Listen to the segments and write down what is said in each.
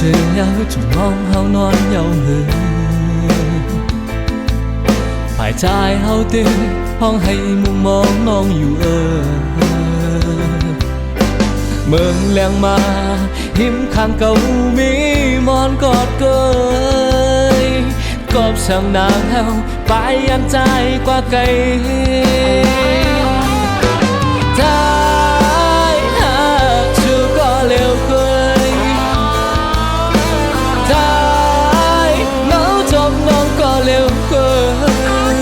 事了從往後難又去排債後的康係夢望น้องอยู่เมืองแรงมาหิมข้างเก่ามีมอนกอดเกยกอบช่างนางเฮาไปอันใจกว่าไกลท้ายหากชูก็เร็วเกยท้ายเมาจบน้องก็เร็วเกย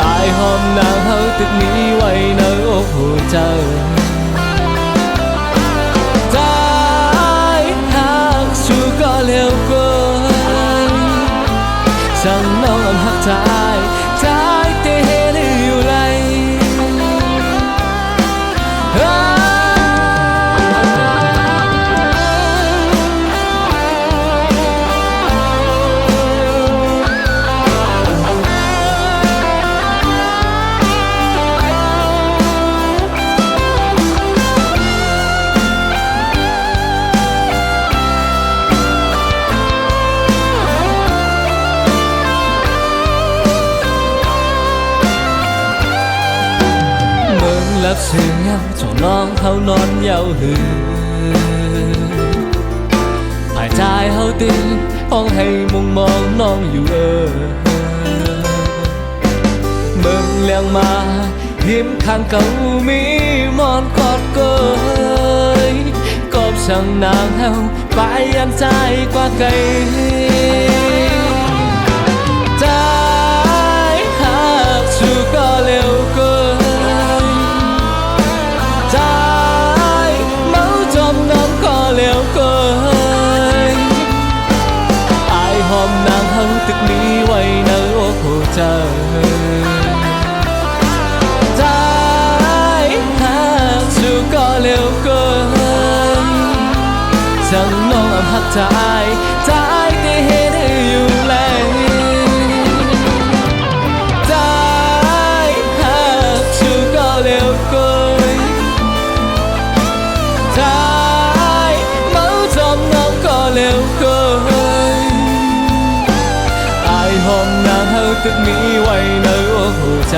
อายหอมนางเฮาตึกนี้ไว้ในอกหัวใจก็เร็วเกินช่างน้องหักใจใจเตะอยู่ไรรับเสียงเจ้าน้องเขานอนเยาหือหายใจเขาตีห้องให้มุงมองน้องอยู่เมืองเลี้ยงมาหิมข้างเก่ามีมอนกอดเกยกอบช่างนางเฮาไปอันใจกว่าไกลใจหากชูก็เร็วเกินเร็วเกินอายหอมนางเฮาตึกนี้ไว้ในอกหัวใจใจหากชูก็เร็วเกินช่างน้องหักใจใจที่เห็นอยู่แล้วใจหากชูก็เร็วเกินเร็วเกินอายหอมนางเฮาตึกนี้ไว้ในอกหัวใจ